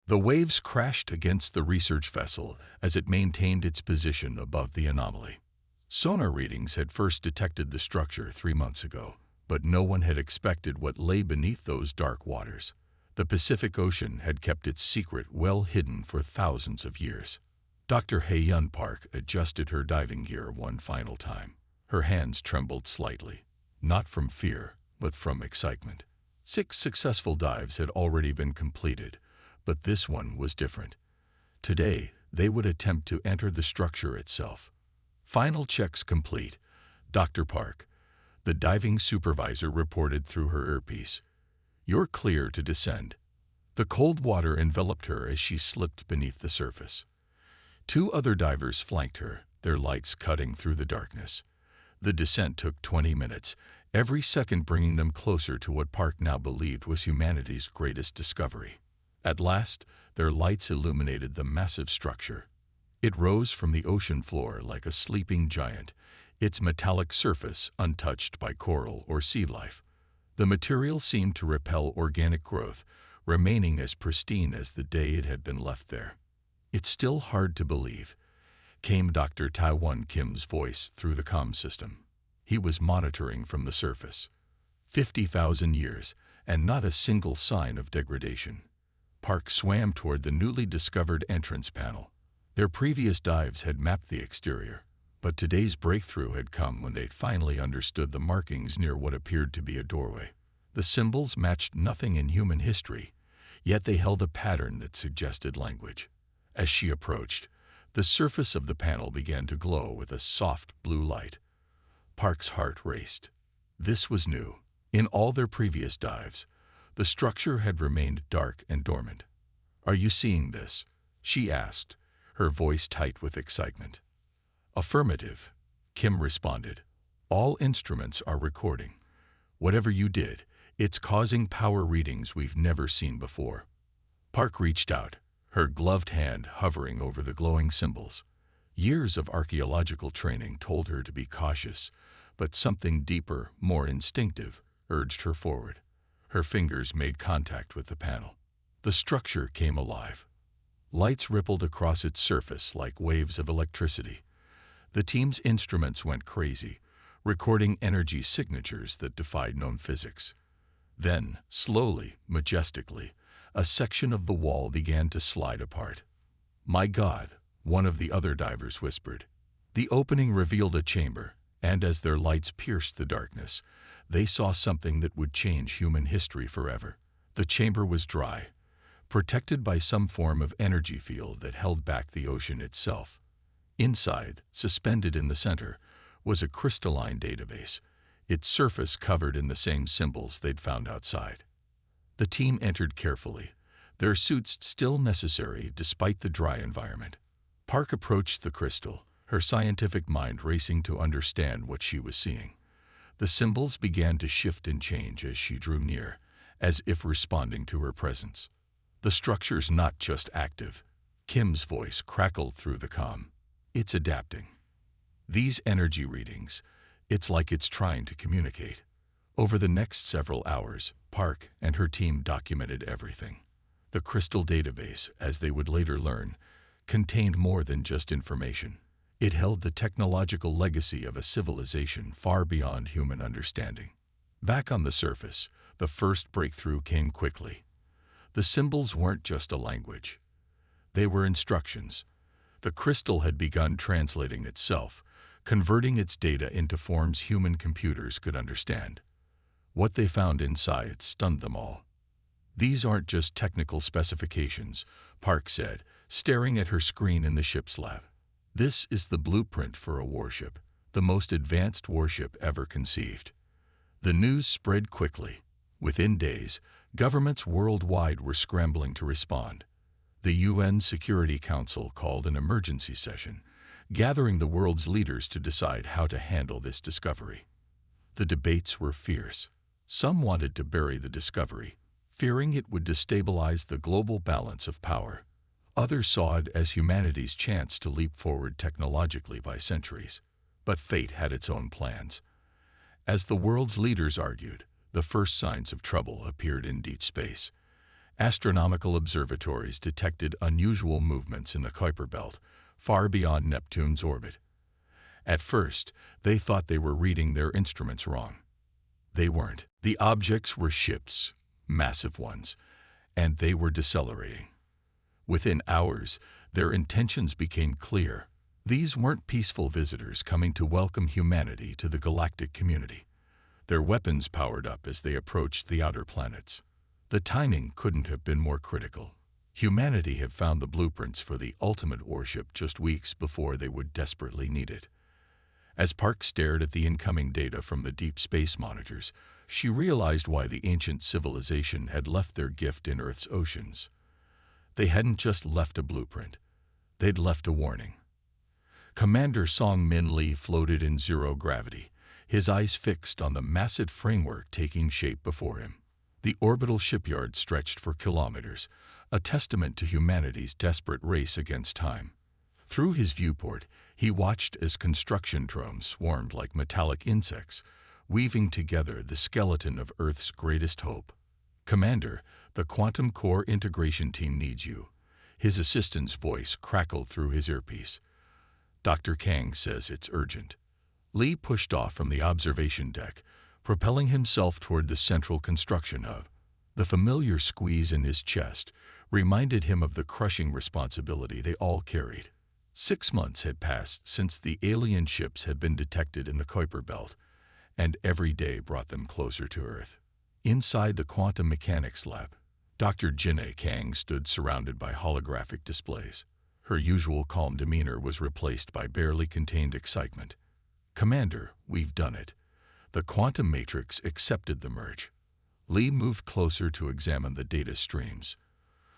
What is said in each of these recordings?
The waves crashed against the research vessel as it maintained its position above the anomaly. Sonar readings had first detected the structure 3 months ago, but no one had expected what lay beneath those dark waters. The Pacific Ocean had kept its secret well hidden for thousands of years. Dr. Hae-Yun Park adjusted her diving gear one final time. Her hands trembled slightly, not from fear, but from excitement. 6 successful dives had already been completed, but this one was different. Today, they would attempt to enter the structure itself. Final checks complete. Dr. Park, the diving supervisor, reported through her earpiece. "You're clear to descend." The cold water enveloped her as she slipped beneath the surface. 2 other divers flanked her, their lights cutting through the darkness. The descent took 20 minutes, every second bringing them closer to what Park now believed was humanity's greatest discovery. At last, their lights illuminated the massive structure. It rose from the ocean floor like a sleeping giant, its metallic surface untouched by coral or sea life. The material seemed to repel organic growth, remaining as pristine as the day it had been left there. "It's still hard to believe," came Dr. Taiwan Kim's voice through the comm system. He was monitoring from the surface. 50,000 years, and not a single sign of degradation. Park swam toward the newly discovered entrance panel. Their previous dives had mapped the exterior, but today's breakthrough had come when they'd finally understood the markings near what appeared to be a doorway. The symbols matched nothing in human history, yet they held a pattern that suggested language. As she approached, the surface of the panel began to glow with a soft blue light. Park's heart raced. This was new. In all their previous dives, the structure had remained dark and dormant. "Are you seeing this?" she asked, her voice tight with excitement. "Affirmative," Kim responded. "All instruments are recording. Whatever you did, it's causing power readings we've never seen before." Park reached out, her gloved hand hovering over the glowing symbols. Years of archaeological training told her to be cautious, but something deeper, more instinctive, urged her forward. Her fingers made contact with the panel. The structure came alive. Lights rippled across its surface like waves of electricity. The team's instruments went crazy, recording energy signatures that defied known physics. Then, slowly, majestically, a section of the wall began to slide apart. "My God," one of the other divers whispered. The opening revealed a chamber, and as their lights pierced the darkness, they saw something that would change human history forever. The chamber was dry, protected by some form of energy field that held back the ocean itself. Inside, suspended in the center, was a crystalline database, its surface covered in the same symbols they'd found outside. The team entered carefully, their suits still necessary despite the dry environment. Park approached the crystal, her scientific mind racing to understand what she was seeing. The symbols began to shift and change as she drew near, as if responding to her presence. "The structure's not just active," Kim's voice crackled through the comm. "It's adapting. These energy readings, it's like it's trying to communicate." Over the next several hours, Park and her team documented everything. The crystal database, as they would later learn, contained more than just information. It held the technological legacy of a civilization far beyond human understanding. Back on the surface, the first breakthrough came quickly. The symbols weren't just a language. They were instructions. The crystal had begun translating itself, converting its data into forms human computers could understand. What they found inside stunned them all. "These aren't just technical specifications," Park said, staring at her screen in the ship's lab. "This is the blueprint for a warship, the most advanced warship ever conceived." The news spread quickly. Within days, governments worldwide were scrambling to respond. The UN Security Council called an emergency session, gathering the world's leaders to decide how to handle this discovery. The debates were fierce. Some wanted to bury the discovery, fearing it would destabilize the global balance of power. Others saw it as humanity's chance to leap forward technologically by centuries. But fate had its own plans. As the world's leaders argued, the first signs of trouble appeared in deep space. Astronomical observatories detected unusual movements in the Kuiper Belt, far beyond Neptune's orbit. At first, they thought they were reading their instruments wrong. They weren't. The objects were ships, massive ones, and they were decelerating. Within hours, their intentions became clear. These weren't peaceful visitors coming to welcome humanity to the galactic community. Their weapons powered up as they approached the outer planets. The timing couldn't have been more critical. Humanity had found the blueprints for the ultimate warship just weeks before they would desperately need it. As Park stared at the incoming data from the deep space monitors, she realized why the ancient civilization had left their gift in Earth's oceans. They hadn't just left a blueprint. They'd left a warning. Commander Song Min Lee floated in zero gravity, his eyes fixed on the massive framework taking shape before him. The orbital shipyard stretched for kilometers, a testament to humanity's desperate race against time. Through his viewport, he watched as construction drones swarmed like metallic insects, weaving together the skeleton of Earth's greatest hope. "Commander, the Quantum Core Integration Team needs you." His assistant's voice crackled through his earpiece. "Dr. Kang says it's urgent." Lee pushed off from the observation deck, propelling himself toward the central construction hub. The familiar squeeze in his chest reminded him of the crushing responsibility they all carried. 6 months had passed since the alien ships had been detected in the Kuiper Belt, and every day brought them closer to Earth. Inside the quantum mechanics lab, Dr. Jinnae Kang stood surrounded by holographic displays. Her usual calm demeanor was replaced by barely contained excitement. "Commander, we've done it. The quantum matrix accepted the merge." Lee moved closer to examine the data streams.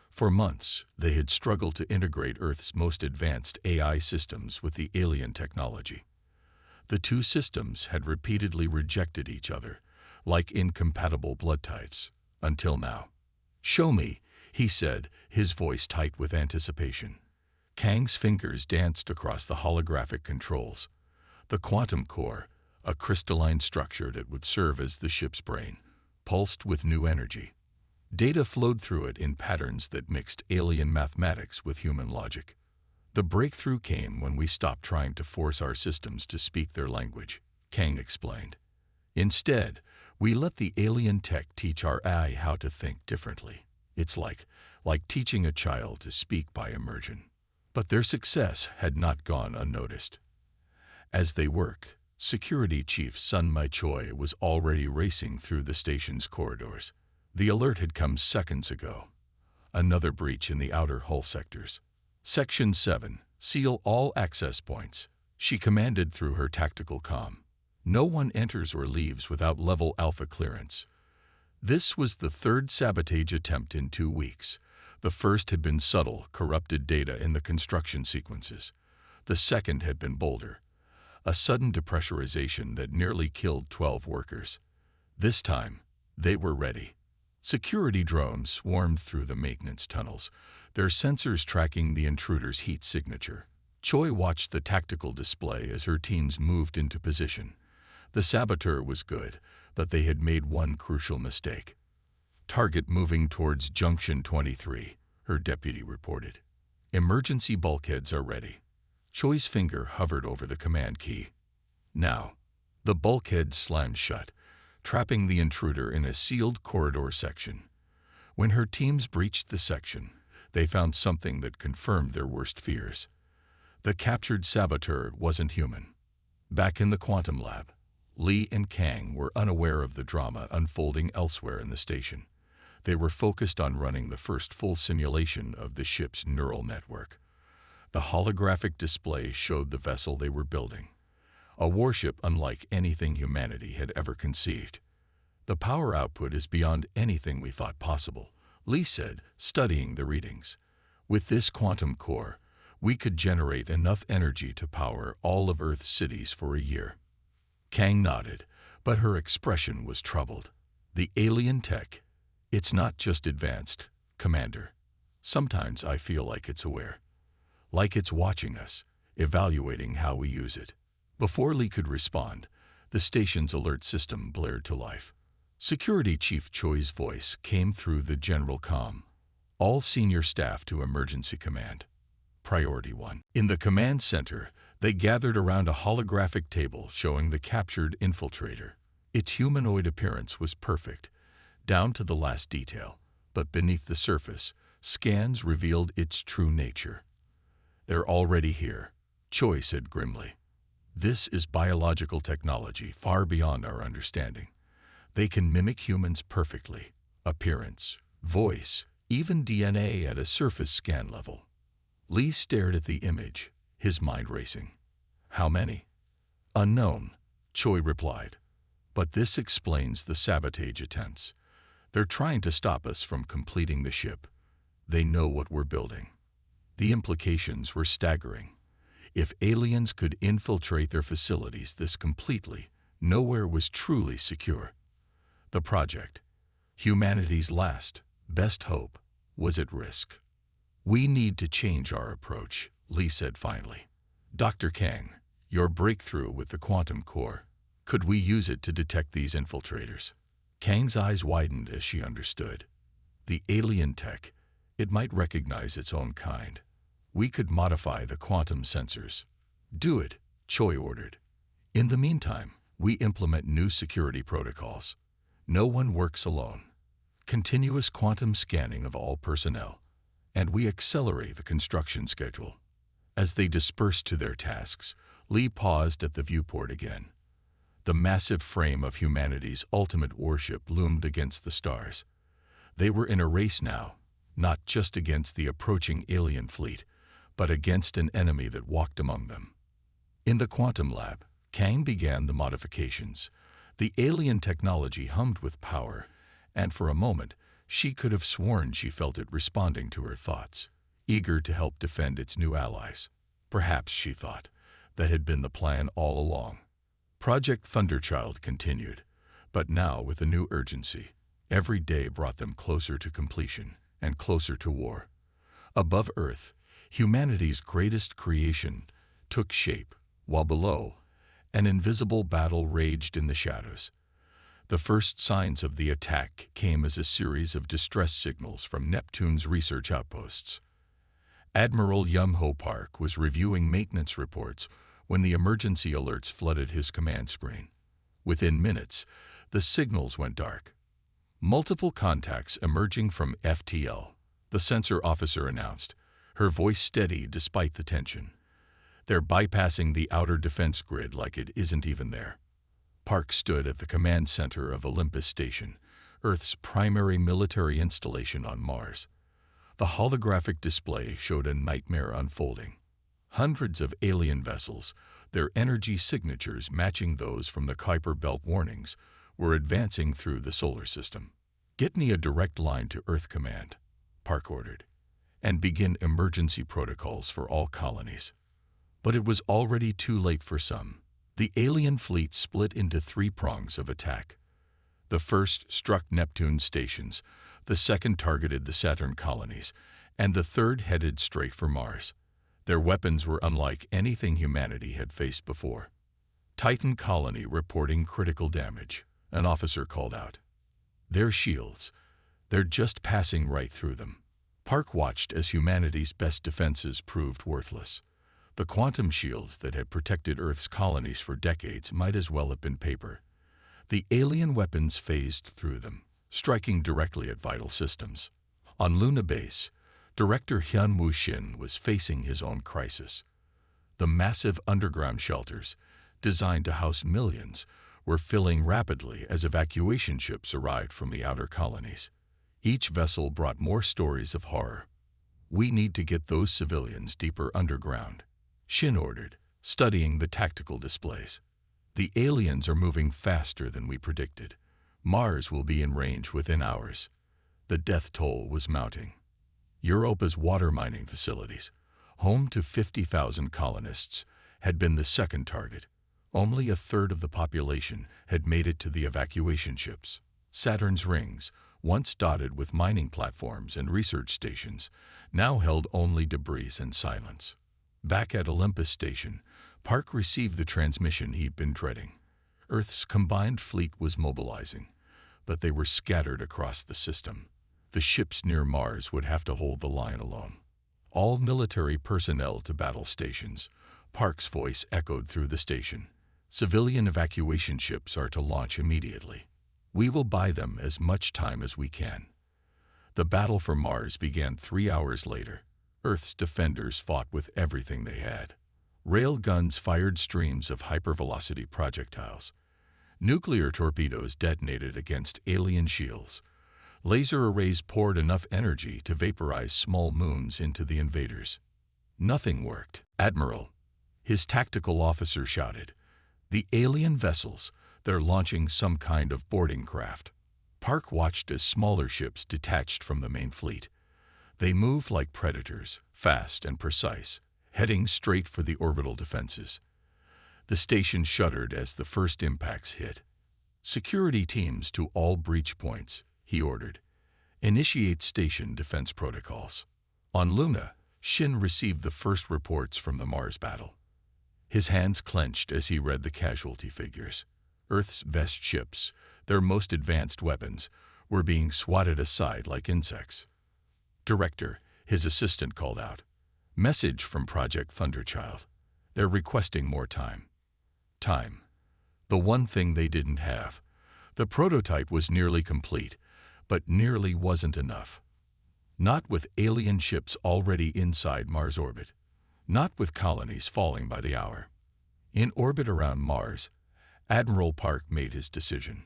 For months, they had struggled to integrate Earth's most advanced AI systems with the alien technology. The two systems had repeatedly rejected each other, like incompatible blood types, until now. "Show me," he said, his voice tight with anticipation. Kang's fingers danced across the holographic controls. The quantum core, a crystalline structure that would serve as the ship's brain, pulsed with new energy. Data flowed through it in patterns that mixed alien mathematics with human logic. "The breakthrough came when we stopped trying to force our systems to speak their language," Kang explained. "Instead, we let the alien tech teach our AI how to think differently. It's like teaching a child to speak by immersion." But their success had not gone unnoticed. As they worked, Security Chief Sun Mai Choi was already racing through the station's corridors. The alert had come seconds ago. Another breach in the outer hull sectors. "Section 7, seal all access points," she commanded through her tactical comm. "No one enters or leaves without level Alpha clearance." This was the third sabotage attempt in 2 weeks. The first had been subtle, corrupted data in the construction sequences. The second had been bolder, a sudden depressurization that nearly killed 12 workers. This time, they were ready. Security drones swarmed through the maintenance tunnels, their sensors tracking the intruder's heat signature. Choi watched the tactical display as her teams moved into position. The saboteur was good, but they had made one crucial mistake. "Target moving towards Junction 23, her deputy reported. "Emergency bulkheads are ready." Choi's finger hovered over the command key. Now, the bulkhead slammed shut, trapping the intruder in a sealed corridor section. When her teams breached the section, they found something that confirmed their worst fears. The captured saboteur wasn't human. Back in the quantum lab, Lee and Kang were unaware of the drama unfolding elsewhere in the station. They were focused on running the first full simulation of the ship's neural network. The holographic display showed the vessel they were building, a warship unlike anything humanity had ever conceived. "The power output is beyond anything we thought possible," Lee said, studying the readings. "With this quantum core, we could generate enough energy to power all of Earth's cities for a year." Kang nodded, but her expression was troubled. "The alien tech, it's not just advanced, Commander. Sometimes I feel like it's aware. Like it's watching us, evaluating how we use it." Before Lee could respond, the station's alert system blared to life. Security Chief Choi's voice came through the general comm. All senior staff to emergency command. Priority 1. In the command center, they gathered around a holographic table showing the captured infiltrator. Its humanoid appearance was perfect, down to the last detail, but beneath the surface, scans revealed its true nature. "They're already here," Choi said grimly. "This is biological technology far beyond our understanding. They can mimic humans perfectly. Appearance, voice, even DNA at a surface scan level." Lee stared at the image, his mind racing. "How many?" "Unknown," Choi replied. "But this explains the sabotage attempts. They're trying to stop us from completing the ship. They know what we're building." The implications were staggering. If aliens could infiltrate their facilities this completely, nowhere was truly secure. The project, humanity's last, best hope, was at risk. "We need to change our approach," Lee said finally. "Dr. Kang, your breakthrough with the quantum core, could we use it to detect these infiltrators?" Kang's eyes widened as she understood. The alien tech, it might recognize its own kind. "We could modify the quantum sensors." "Do it," Choi ordered. "In the meantime, we implement new security protocols. No one works alone. Continuous quantum scanning of all personnel. And we accelerate the construction schedule." As they dispersed to their tasks, Lee paused at the viewport again. The massive frame of humanity's ultimate warship loomed against the stars. They were in a race now, not just against the approaching alien fleet, but against an enemy that walked among them. In the quantum lab, Kang began the modifications. The alien technology hummed with power, and for a moment, she could have sworn she felt it responding to her thoughts, eager to help defend its new allies. Perhaps, she thought, that had been the plan all along. Project Thunderchild continued, but now with a new urgency. Every day brought them closer to completion and closer to war. Above Earth, humanity's greatest creation took shape, while below, an invisible battle raged in the shadows. The first signs of the attack came as a series of distress signals from Neptune's research outposts. Admiral Yum-Ho Park was reviewing maintenance reports when the emergency alerts flooded his command screen. Within minutes, the signals went dark. "Multiple contacts emerging from FTL," the sensor officer announced, her voice steady despite the tension. "They're bypassing the outer defense grid like it isn't even there." Park stood at the command center of Olympus Station, Earth's primary military installation on Mars. The holographic display showed a nightmare unfolding. Hundreds of alien vessels, their energy signatures matching those from the Kuiper Belt warnings, were advancing through the solar system. "Get me a direct line to Earth Command," Park ordered, "and begin emergency protocols for all colonies." But it was already too late for some. The alien fleet split into three prongs of attack. The first struck Neptune's stations, the second targeted the Saturn colonies, and the third headed straight for Mars. Their weapons were unlike anything humanity had faced before. "Titan colony reporting critical damage," an officer called out. "Their shields, they're just passing right through them." Park watched as humanity's best defenses proved worthless. The quantum shields that had protected Earth's colonies for decades might as well have been paper. The alien weapons phased through them, striking directly at vital systems. On Luna Base, Director Hyun-Woo Shin was facing his own crisis. The massive underground shelters, designed to house millions, were filling rapidly as evacuation ships arrived from the outer colonies. Each vessel brought more stories of horror. "We need to get those civilians deeper underground," Shin ordered, studying the tactical displays. "The aliens are moving faster than we predicted. Mars will be in range within hours." The death toll was mounting. Europa's water mining facilities, home to 50,000 colonists, had been the second target. Only a third of the population had made it to the evacuation ships. Saturn's rings, once dotted with mining platforms and research stations, now held only debris and silence. Back at Olympus Station, Park received the transmission he'd been dreading. Earth's combined fleet was mobilizing, but they were scattered across the system. The ships near Mars would have to hold the line alone. All military personnel to battle stations. Park's voice echoed through the station. Civilian evacuation ships are to launch immediately. We will buy them as much time as we can. The battle for Mars began 3 hours later. Earth's defenders fought with everything they had. Rail guns fired streams of hypervelocity projectiles. Nuclear torpedoes detonated against alien shields. Laser arrays poured enough energy to vaporize small moons into the invaders. Nothing worked. "Admiral," his tactical officer shouted. "The alien vessels, they're launching some kind of boarding craft." Park watched as smaller ships detached from the main fleet. They moved like predators, fast and precise, heading straight for the orbital defenses. The station shuddered as the first impacts hit. "Security teams to all breach points," he ordered. "Initiate station defense protocols." On Luna, Shin received the first reports from the Mars battle. His hands clenched as he read the casualty figures. Earth's best ships, their most advanced weapons, were being swatted aside like insects. "Director," his assistant called out. "Message from Project Thunderchild. They're requesting more time." Time. The one thing they didn't have. The prototype was nearly complete, but nearly wasn't enough. Not with alien ships already inside Mars orbit. Not with colonies falling by the hour. In orbit around Mars, Admiral Park made his decision.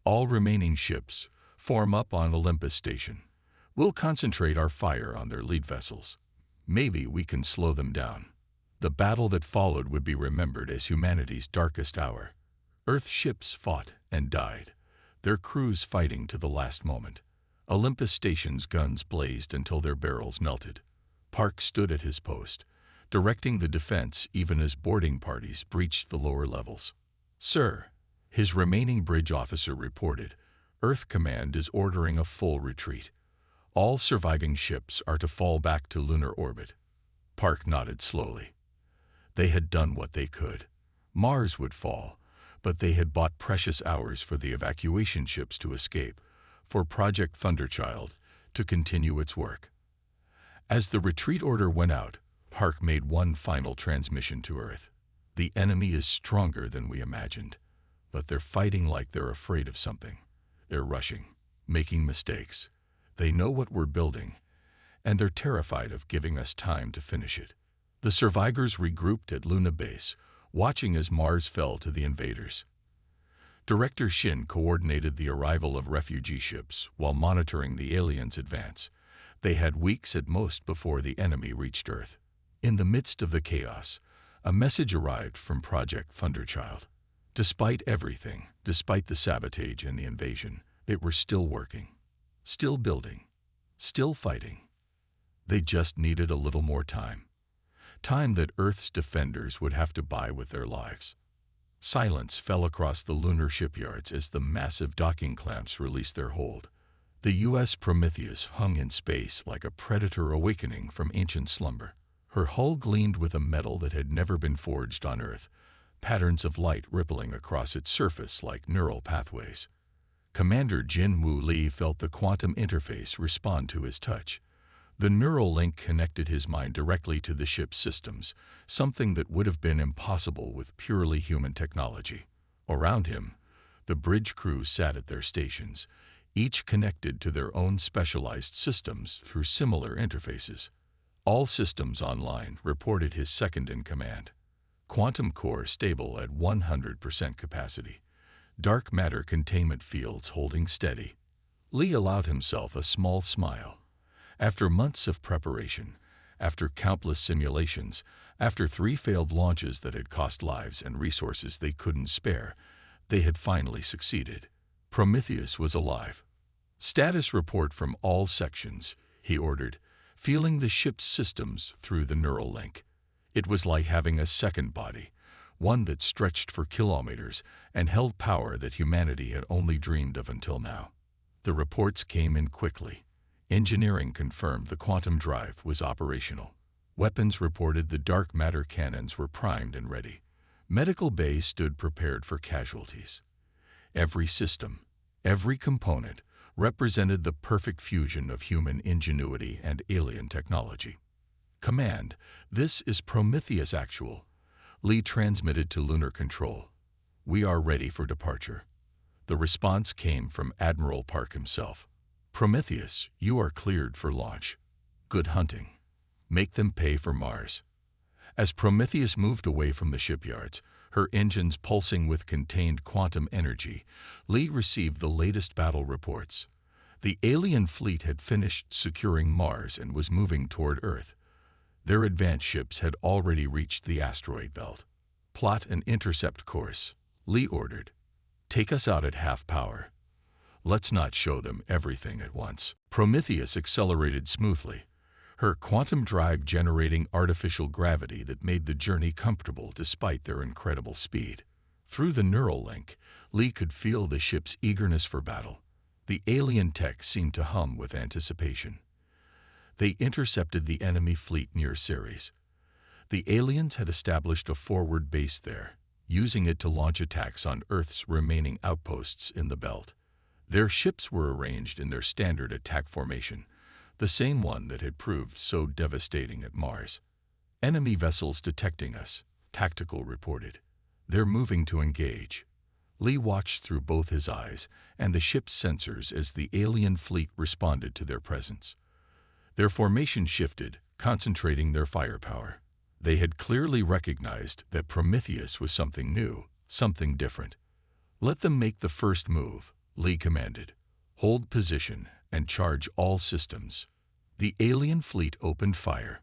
"All remaining ships, form up on Olympus Station. We'll concentrate our fire on their lead vessels. Maybe we can slow them down." The battle that followed would be remembered as humanity's darkest hour. Earth ships fought and died, their crews fighting to the last moment. Olympus Station's guns blazed until their barrels melted. Park stood at his post, directing the defense even as boarding parties breached the lower levels. "Sir," his remaining bridge officer reported, "Earth Command is ordering a full retreat. All surviving ships are to fall back to lunar orbit." Park nodded slowly. They had done what they could. Mars would fall, but they had bought precious hours for the evacuation ships to escape, for Project Thunderchild to continue its work. As the retreat order went out, Park made one final transmission to Earth. "The enemy is stronger than we imagined, but they're fighting like they're afraid of something. They're rushing, making mistakes. They know what we're building, and they're terrified of giving us time to finish it." The survivors regrouped at Luna Base, watching as Mars fell to the invaders. Director Shin coordinated the arrival of refugee ships while monitoring the aliens' advance. They had weeks at most before the enemy reached Earth. In the midst of the chaos, a message arrived from Project Thunderchild. Despite everything, despite the sabotage and the invasion, they were still working, still building, still fighting. They just needed a little more time. Time that Earth's defenders would have to buy with their lives. Silence fell across the lunar shipyards as the massive docking clamps released their hold. The U.S. Prometheus hung in space like a predator awakening from ancient slumber. Her hull gleamed with a metal that had never been forged on Earth, patterns of light rippling across its surface like neural pathways. Commander Jin Woo Lee felt the quantum interface respond to his touch. The neural link connected his mind directly to the ship's systems, something that would have been impossible with purely human technology. Around him, the bridge crew sat at their stations, each connected to their own specialized systems through similar interfaces. "All systems online," reported his second-in-command. "Quantum core stable at 100% capacity. Dark matter containment fields holding steady." Lee allowed himself a small smile. After months of preparation, after countless simulations, after 3 failed launches that had cost lives and resources they couldn't spare, they had finally succeeded. Prometheus was alive. "Status report from all sections," he ordered, feeling the ship's systems through the neural link. It was like having a second body, one that stretched for kilometers and held power that humanity had only dreamed of until now. The reports came in quickly. Engineering confirmed the quantum drive was operational. Weapons reported the dark matter cannons were primed and ready. Medical bays stood prepared for casualties. Every system, every component, represented the perfect fusion of human ingenuity and alien technology. Command, this is Prometheus Actual. Lee transmitted to Lunar Control. We are ready for departure. The response came from Admiral Park himself. Prometheus, you are cleared for launch. Good hunting. Make them pay for Mars. As Prometheus moved away from the shipyards, her engines pulsing with contained quantum energy, Lee received the latest battle reports. The alien fleet had finished securing Mars and was moving toward Earth. Their advanced ships had already reached the asteroid belt. Plot an intercept course, Lee ordered. Take us out at half power. Let's not show them everything at once. Prometheus accelerated smoothly, her quantum drive generating artificial gravity that made the journey comfortable despite their incredible speed. Through the neural link, Lee could feel the ship's eagerness for battle. The alien tech seemed to hum with anticipation. They intercepted the enemy fleet near Ceres. The aliens had established a forward base there, using it to launch attacks on Earth's remaining outposts in the belt. Their ships were arranged in their standard attack formation, the same one that had proved so devastating at Mars. Enemy vessels detecting us, Tactical reported. They're moving to engage. Lee watched through both his eyes and the ship's sensors as the alien fleet responded to their presence. Their formation shifted, concentrating their firepower. They had clearly recognized that Prometheus was something new, something different. Let them make the first move, Lee commanded. Hold position and charge all systems. The alien fleet opened fire.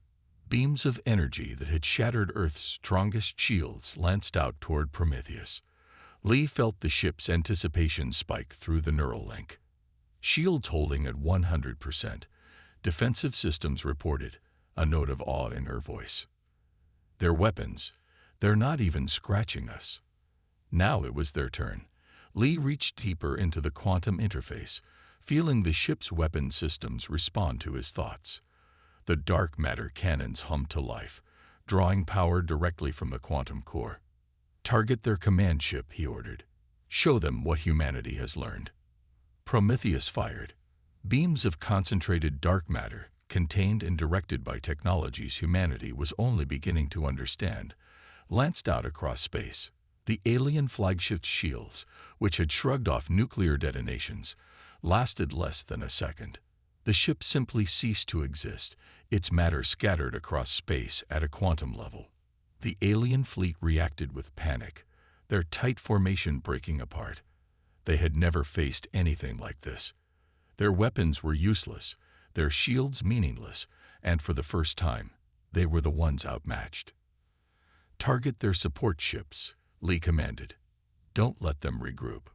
Beams of energy that had shattered Earth's strongest shields lanced out toward Prometheus. Lee felt the ship's anticipation spike through the neural link. Shields holding at 100%. Defensive systems reported, a note of awe in her voice. Their weapons, they're not even scratching us. Now it was their turn. Lee reached deeper into the quantum interface, feeling the ship's weapon systems respond to his thoughts. The dark matter cannons hummed to life, drawing power directly from the quantum core. Target their command ship, he ordered. Show them what humanity has learned. Prometheus fired. Beams of concentrated dark matter, contained and directed by technologies humanity was only beginning to understand, lanced out across space. The alien flagship's shields, which had shrugged off nuclear detonations, lasted less than a second. The ship simply ceased to exist, its matter scattered across space at a quantum level. The alien fleet reacted with panic, their tight formation breaking apart. They had never faced anything like this. Their weapons were useless, their shields meaningless, and for the first time, they were the ones outmatched. Target their support ships, Lee commanded. Don't let them regroup.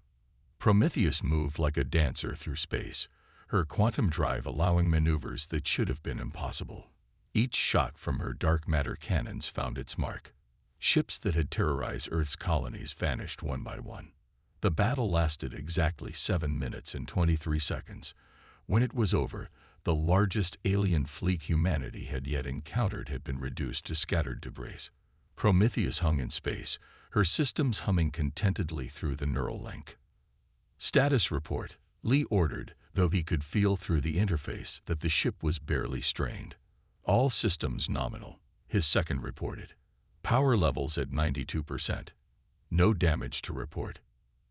Prometheus moved like a dancer through space, her quantum drive allowing maneuvers that should have been impossible. Each shot from her dark matter cannons found its mark. Ships that had terrorized Earth's colonies vanished one by one. The battle lasted exactly 7 minutes and 23 seconds. When it was over, the largest alien fleet humanity had yet encountered had been reduced to scattered debris. Prometheus hung in space, her systems humming contentedly through the neural link. Status report, Lee ordered, though he could feel through the interface that the ship was barely strained. All systems nominal, his second reported. Power levels at 92%. No damage to report.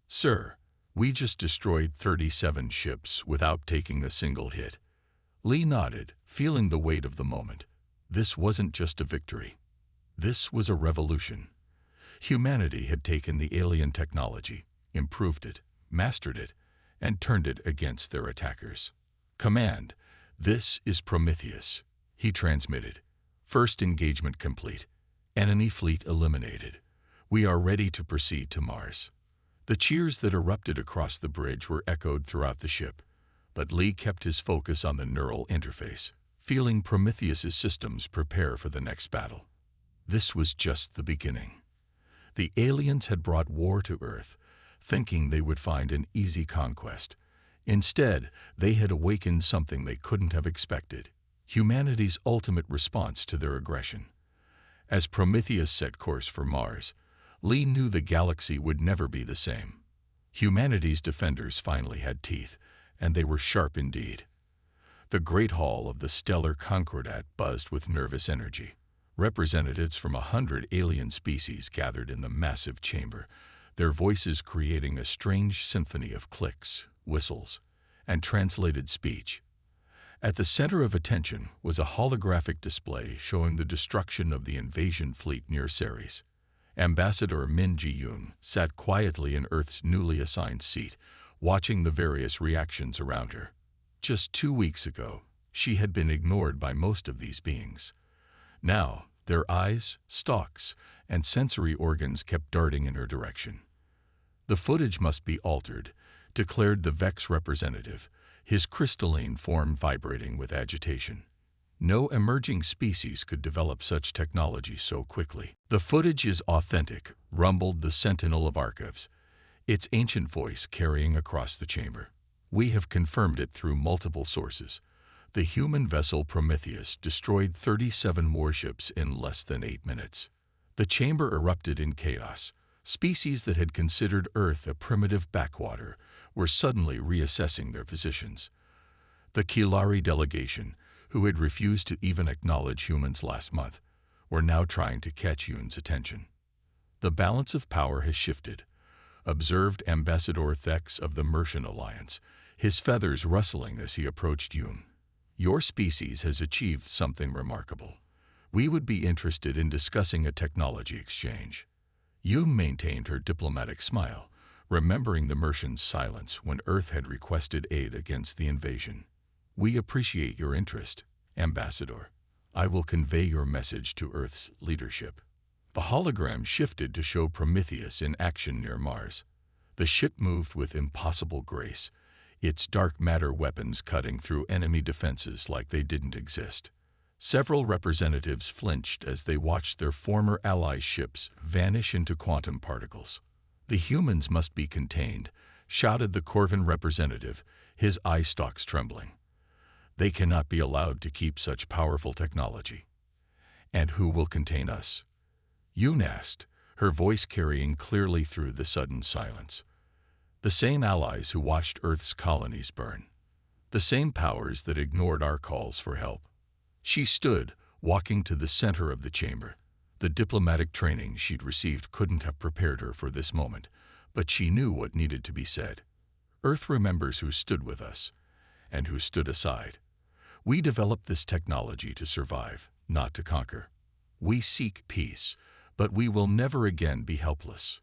Sir, we just destroyed 37 ships without taking a single hit. Lee nodded, feeling the weight of the moment. This wasn't just a victory. This was a revolution. Humanity had taken the alien technology, improved it, mastered it, and turned it against their attackers. Command, this is Prometheus, he transmitted. First engagement complete. Enemy fleet eliminated. We are ready to proceed to Mars. The cheers that erupted across the bridge were echoed throughout the ship, but Lee kept his focus on the neural interface, feeling Prometheus's systems prepare for the next battle. This was just the beginning. The aliens had brought war to Earth, thinking they would find an easy conquest. Instead, they had awakened something they couldn't have expected, humanity's ultimate response to their aggression. As Prometheus set course for Mars, Lee knew the galaxy would never be the same. Humanity's defenders finally had teeth, and they were sharp indeed. The great hall of the stellar Concordat buzzed with nervous energy. Representatives from 100 alien species gathered in the massive chamber, their voices creating a strange symphony of clicks, whistles, and translated speech. At the center of attention was a holographic display showing the destruction of the invasion fleet near Ceres. Ambassador Min Ji-yoon sat quietly in Earth's newly assigned seat, watching the various reactions around her. Just 2 weeks ago, she had been ignored by most of these beings. Now, their eyes, stalks, and sensory organs kept darting in her direction. "The footage must be altered," declared the Vex representative, his crystalline form vibrating with agitation. No emerging species could develop such technology so quickly. "The footage is authentic," rumbled the Sentinel of Archives, its ancient voice carrying across the chamber. "We have confirmed it through multiple sources. The human vessel Prometheus destroyed 37 warships in less than 8 minutes. The chamber erupted in chaos. Species that had considered Earth a primitive backwater were suddenly reassessing their positions. The Kilari delegation, who had refused to even acknowledge humans last month, were now trying to catch Yoon's attention. The balance of power has shifted," observed Ambassador Thex of the Mercian Alliance, his feathers rustling as he approached Yoon. "Your species has achieved something remarkable. We would be interested in discussing a technology exchange." Yoon maintained her diplomatic smile, remembering the Mercian's silence when Earth had requested aid against the invasion. "We appreciate your interest, Ambassador. I will convey your message to Earth's leadership." The hologram shifted to show Prometheus in action near Mars. The ship moved with impossible grace, its dark matter weapons cutting through enemy defenses like they didn't exist. Several representatives flinched as they watched their former allies' ships vanish into quantum particles. "The humans must be contained," shouted the Corvin representative, his eye stalks trembling. "They cannot be allowed to keep such powerful technology." "And who will contain us?" Yoon asked, her voice carrying clearly through the sudden silence. "The same allies who watched Earth's colonies burn. The same powers that ignored our calls for help." She stood, walking to the center of the chamber. The diplomatic training she'd received couldn't have prepared her for this moment, but she knew what needed to be said. "Earth remembers who stood with us, and who stood aside. We developed this technology to survive, not to conquer. We seek peace, but we will never again be helpless."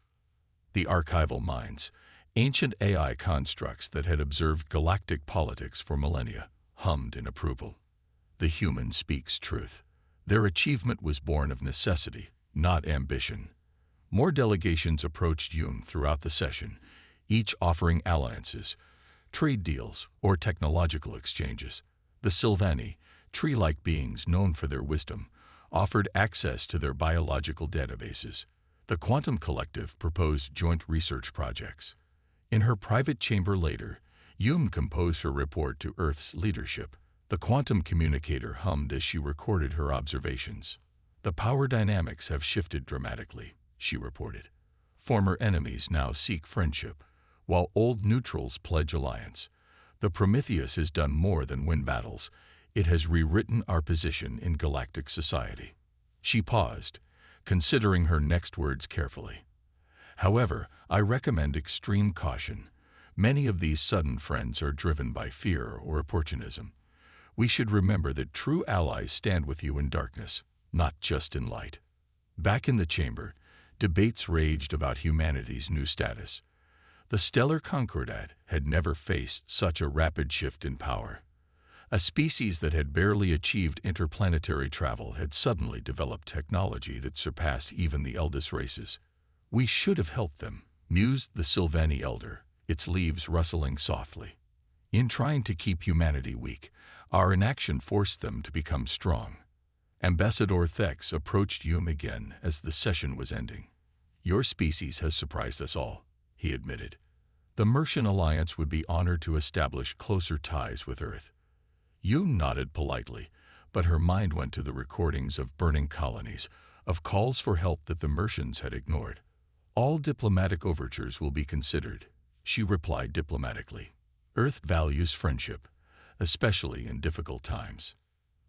The archival minds, ancient AI constructs that had observed galactic politics for millennia, hummed in approval. The human speaks truth. Their achievement was born of necessity, not ambition. More delegations approached Yoon throughout the session, each offering alliances, trade deals, or technological exchanges. The Sylvani, tree-like beings known for their wisdom, offered access to their biological databases. The Quantum Collective proposed joint research projects. In her private chamber later, Yoon composed her report to Earth's leadership. The quantum communicator hummed as she recorded her observations. "The power dynamics have shifted dramatically," she reported. "Former enemies now seek friendship, while old neutrals pledge alliance. The Prometheus has done more than win battles. It has rewritten our position in galactic society." She paused, considering her next words carefully. "However, I recommend extreme caution. Many of these sudden friends are driven by fear or opportunism. We should remember that true allies stand with you in darkness, not just in light." Back in the chamber, debates raged about humanity's new status. The stellar Concordat had never faced such a rapid shift in power. A species that had barely achieved interplanetary travel had suddenly developed technology that surpassed even the eldest races. "We should have helped them," mused the Sylvani elder, its leaves rustling softly. "In trying to keep humanity weak, our inaction forced them to become strong." Ambassador Thex approached Yoon again as the session was ending. "Your species has surprised us all," he admitted. "The Mercian Alliance would be honored to establish closer ties with Earth." Yoon nodded politely, but her mind went to the recordings of burning colonies, of calls for help that the Mercians had ignored. "All diplomatic overtures will be considered," she replied diplomatically. Earth values friendship, especially in difficult times.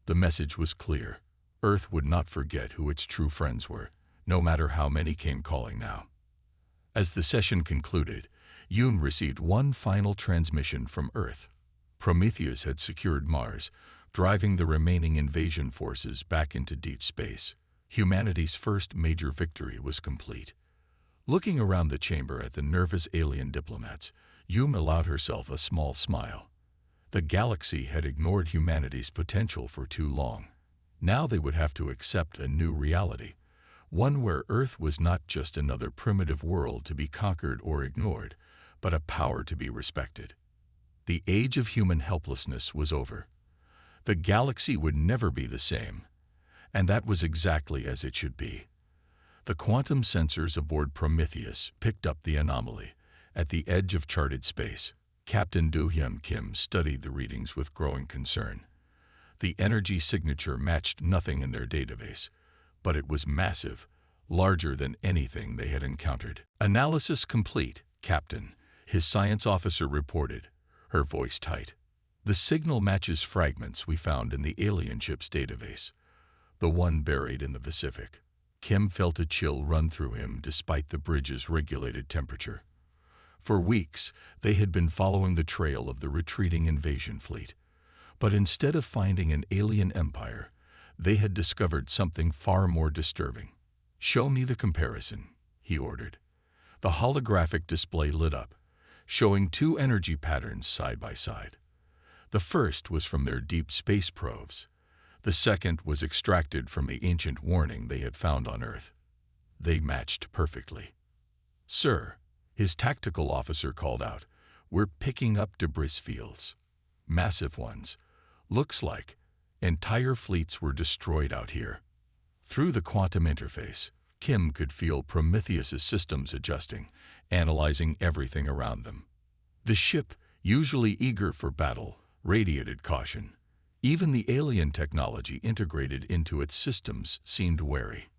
The message was clear. Earth would not forget who its true friends were, no matter how many came calling now. As the session concluded, Yoon received one final transmission from Earth. Prometheus had secured Mars, driving the remaining invasion forces back into deep space. Humanity's first major victory was complete. Looking around the chamber at the nervous alien diplomats, Yoon allowed herself a small smile. The galaxy had ignored humanity's potential for too long. Now they would have to accept a new reality, one where Earth was not just another primitive world to be conquered or ignored, but a power to be respected. The age of human helplessness was over. The galaxy would never be the same, and that was exactly as it should be. The quantum sensors aboard Prometheus picked up the anomaly. At the edge of charted space, Captain Do-hyun Kim studied the readings with growing concern. The energy signature matched nothing in their database, but it was massive, larger than anything they had encountered. "Analysis complete, Captain," his science officer reported, her voice tight. "The signal matches fragments we found in the alien ship's database, the one buried in the Pacific." Kim felt a chill run through him despite the bridge's regulated temperature. For weeks, they had been following the trail of the retreating invasion fleet. But instead of finding an alien empire, they had discovered something far more disturbing. "Show me the comparison," he ordered. The holographic display lit up, showing two energy patterns side by side. The first was from their deep space probes. The second was extracted from the ancient warning they had found on Earth. They matched perfectly. "Sir," his tactical officer called out, "we're picking up debris fields. Massive ones. Looks like entire fleets were destroyed out here." Through the quantum interface, Kim could feel Prometheus's systems adjusting, analyzing everything around them. The ship, usually eager for battle, radiated caution. Even the alien technology integrated into its systems seemed wary.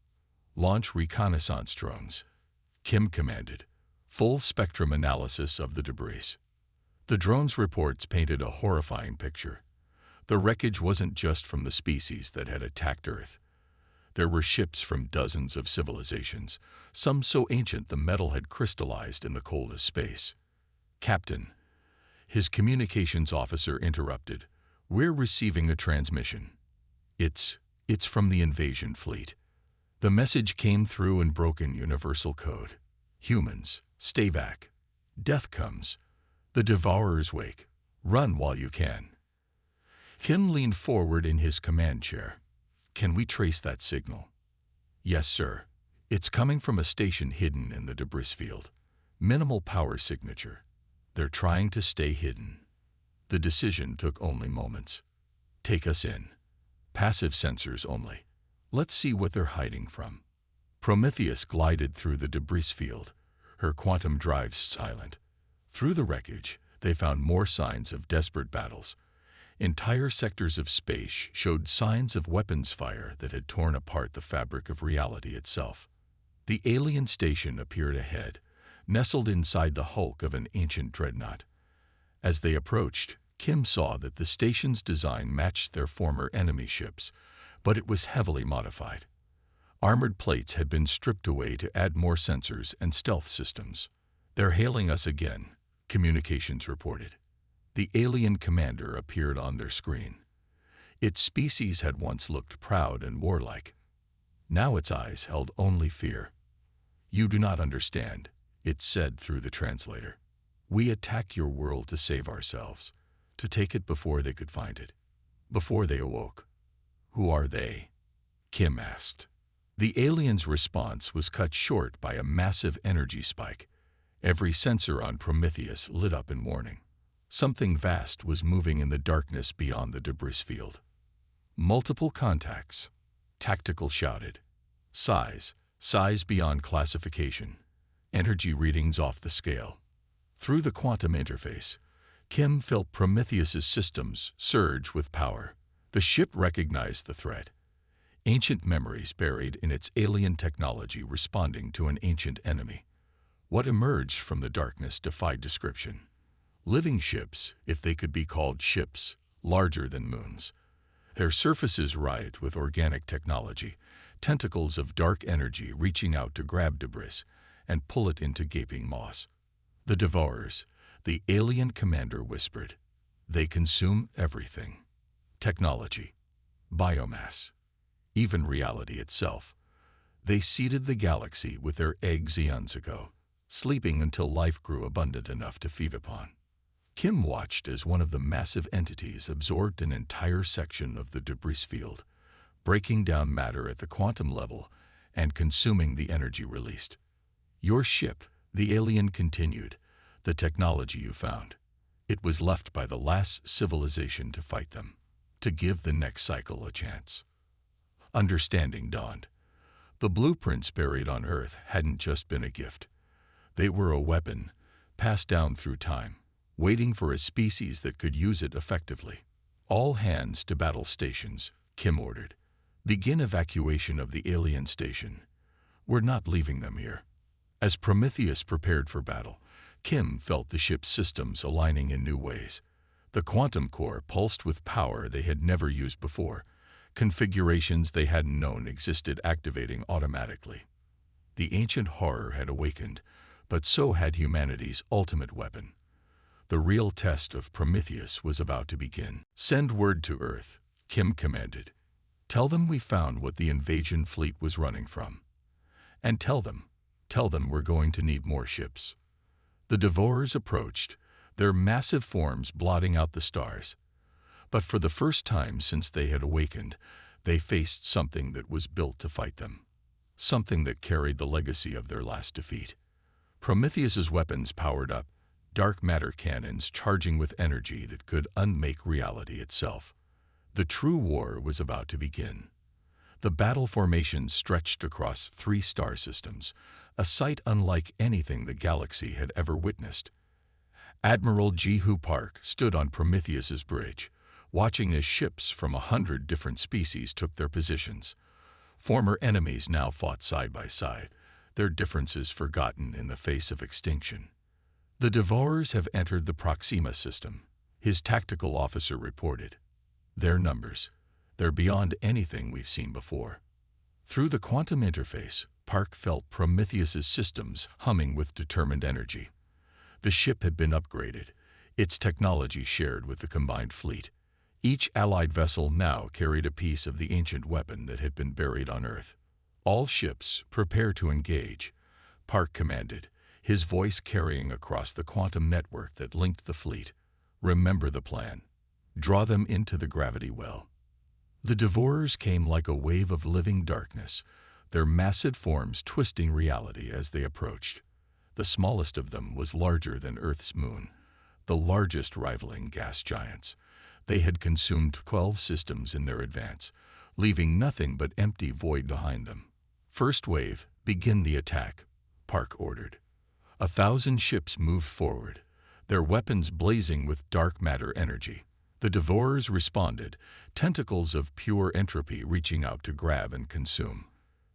"Launch reconnaissance drones," Kim commanded. Full spectrum analysis of the debris. The drones' reports painted a horrifying picture. The wreckage wasn't just from the species that had attacked Earth. There were ships from dozens of civilizations, some so ancient the metal had crystallized in the coldest space. "Captain," his communications officer interrupted, "we're receiving a transmission. It's from the invasion fleet." The message came through in broken universal code. "Humans, stay back. Death comes. The Devourers wake. Run while you can." Kim leaned forward in his command chair. "Can we trace that signal?" "Yes, sir. It's coming from a station hidden in the debris field. Minimal power signature. They're trying to stay hidden." The decision took only moments. "Take us in. Passive sensors only. Let's see what they're hiding from." Prometheus glided through the debris field, her quantum drives silent. Through the wreckage, they found more signs of desperate battles. Entire sectors of space showed signs of weapons fire that had torn apart the fabric of reality itself. The alien station appeared ahead, nestled inside the hulk of an ancient dreadnought. As they approached, Kim saw that the station's design matched their former enemy ships, but it was heavily modified. Armored plates had been stripped away to add more sensors and stealth systems. "They're hailing us again," communications reported. The alien commander appeared on their screen. Its species had once looked proud and warlike. Now its eyes held only fear. "You do not understand," it said through the translator. "We attacked your world to save ourselves, to take it before they could find it, before they awoke." "Who are they?" Kim asked. The alien's response was cut short by a massive energy spike. Every sensor on Prometheus lit up in warning. Something vast was moving in the darkness beyond the debris field. "Multiple contacts," Tactical shouted. Size beyond classification. Energy readings off the scale." Through the quantum interface, Kim felt Prometheus's systems surge with power. The ship recognized the threat. Ancient memories buried in its alien technology responding to an ancient enemy. What emerged from the darkness defied description. Living ships, if they could be called ships, larger than moons. Their surfaces writhed with organic technology, tentacles of dark energy reaching out to grab debris and pull it into gaping maws. The Devourers, the alien commander whispered. They consume everything. Technology, biomass, even reality itself. They seeded the galaxy with their eggs eons ago, sleeping until life grew abundant enough to feed upon. Kim watched as one of the massive entities absorbed an entire section of the debris field, breaking down matter at the quantum level and consuming the energy released. Your ship, the alien continued, the technology you found. It was left by the last civilization to fight them, to give the next cycle a chance. Understanding dawned. The blueprints buried on Earth hadn't just been a gift. They were a weapon, passed down through time, waiting for a species that could use it effectively. All hands to battle stations, Kim ordered. Begin evacuation of the alien station. We're not leaving them here. As Prometheus prepared for battle, Kim felt the ship's systems aligning in new ways. The quantum core pulsed with power they had never used before. Configurations they hadn't known existed activating automatically. The ancient horror had awakened, but so had humanity's ultimate weapon. The real test of Prometheus was about to begin. Send word to Earth, Kim commanded. Tell them we found what the invasion fleet was running from. And tell them we're going to need more ships. The Devourers approached, their massive forms blotting out the stars. But for the first time since they had awakened, they faced something that was built to fight them. Something that carried the legacy of their last defeat. Prometheus's weapons powered up, dark matter cannons charging with energy that could unmake reality itself. The true war was about to begin. The battle formations stretched across 3 star systems, a sight unlike anything the galaxy had ever witnessed. Admiral Jehu Park stood on Prometheus's bridge, watching as ships from 100 different species took their positions. Former enemies now fought side by side, their differences forgotten in the face of extinction. The Devourers have entered the Proxima system, his tactical officer reported. Their numbers, they're beyond anything we've seen before. Through the quantum interface, Park felt Prometheus's systems humming with determined energy. The ship had been upgraded, its technology shared with the combined fleet. Each allied vessel now carried a piece of the ancient weapon that had been buried on Earth. All ships, prepare to engage, Park commanded, his voice carrying across the quantum network that linked the fleet. Remember the plan. Draw them into the gravity well. The Devourers came like a wave of living darkness, their massive forms twisting reality as they approached. The smallest of them was larger than Earth's moon, the largest rivaling gas giants. They had consumed 12 systems in their advance, leaving nothing but empty void behind them. First wave, begin the attack, Park ordered. 1,000 ships moved forward, their weapons blazing with dark matter energy. The Devourers responded, tentacles of pure entropy reaching out to grab and consume.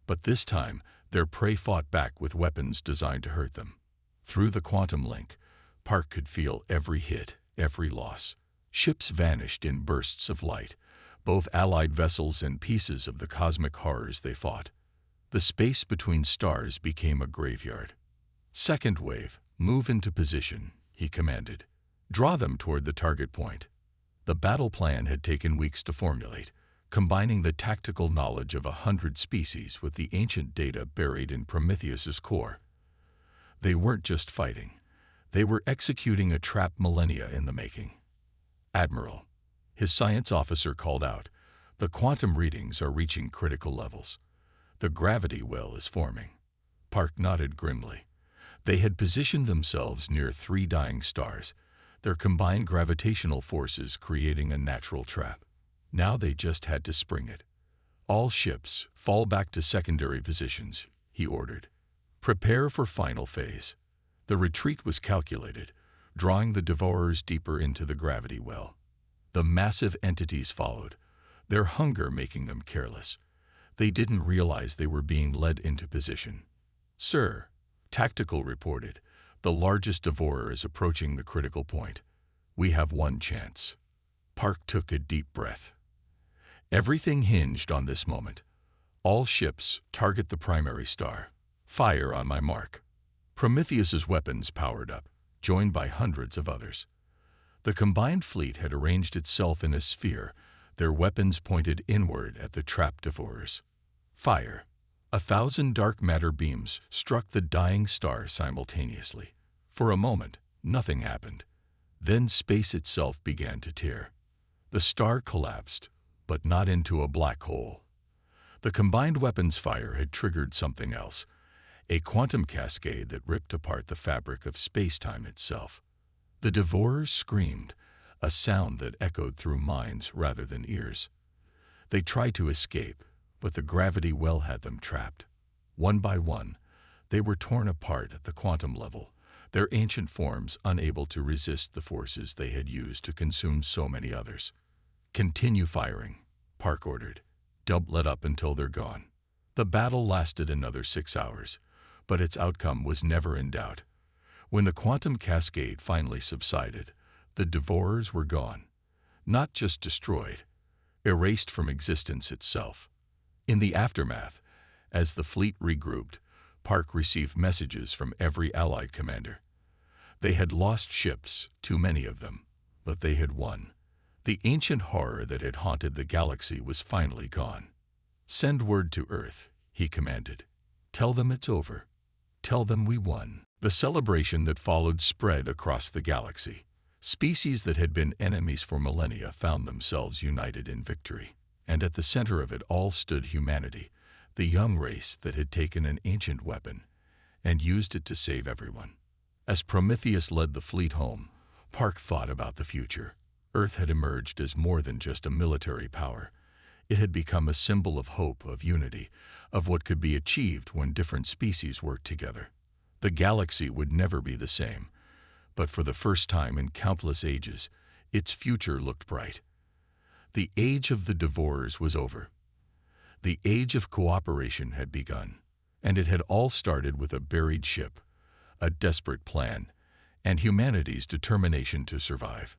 But this time, their prey fought back with weapons designed to hurt them. Through the quantum link, Park could feel every hit, every loss. Ships vanished in bursts of light, both allied vessels and pieces of the cosmic horrors they fought. The space between stars became a graveyard. Second wave, move into position, he commanded. Draw them toward the target point. The battle plan had taken weeks to formulate, combining the tactical knowledge of 100 species with the ancient data buried in Prometheus's core. They weren't just fighting. They were executing a trap millennia in the making. Admiral, his science officer called out, the quantum readings are reaching critical levels. The gravity well is forming. Park nodded grimly. They had positioned themselves near 3 dying stars, their combined gravitational forces creating a natural trap. Now they just had to spring it. All ships, fall back to secondary positions, he ordered. Prepare for final phase. The retreat was calculated, drawing the Devourers deeper into the gravity well. The massive entities followed, their hunger making them careless. They didn't realize they were being led into position. Sir, Tactical reported, The largest devourer is approaching the critical point. We have one chance. Park took a deep breath. Everything hinged on this moment. All ships, target the primary star. Fire on my mark. Prometheus's weapons powered up, joined by hundreds of others. The combined fleet had arranged itself in a sphere, their weapons pointed inward at the trapped devourers. Fire. 1,000 dark matter beams struck the dying star simultaneously. For a moment, nothing happened. Then space itself began to tear. The star collapsed, but not into a black hole. The combined weapons fire had triggered something else, a quantum cascade that ripped apart the fabric of space-time itself. The devourers screamed, a sound that echoed through minds rather than ears. They tried to escape, but the gravity well had them trapped. One by one, they were torn apart at the quantum level, their ancient forms unable to resist the forces they had used to consume so many others. "Continue firing," Park ordered. "Don't let up until they're gone." The battle lasted another 6 hours, but its outcome was never in doubt. When the quantum cascade finally subsided, the devourers were gone. Not just destroyed, erased from existence itself. In the aftermath, as the fleet regrouped, Park received messages from every Allied commander. They had lost ships, too many of them, but they had won. The ancient horror that had haunted the galaxy was finally gone. "Send word to Earth," he commanded. "Tell them it's over. Tell them we won." The celebration that followed spread across the galaxy. Species that had been enemies for millennia found themselves united in victory. And at the center of it all stood humanity, the young race that had taken an ancient weapon and used it to save everyone. As Prometheus led the fleet home, Park thought about the future. Earth had emerged as more than just a military power. It had become a symbol of hope, of unity, of what could be achieved when different species worked together. The galaxy would never be the same, but for the first time in countless ages, its future looked bright. The age of the devourers was over. The age of cooperation had begun, and it had all started with a buried ship, a desperate plan, and humanity's determination to survive.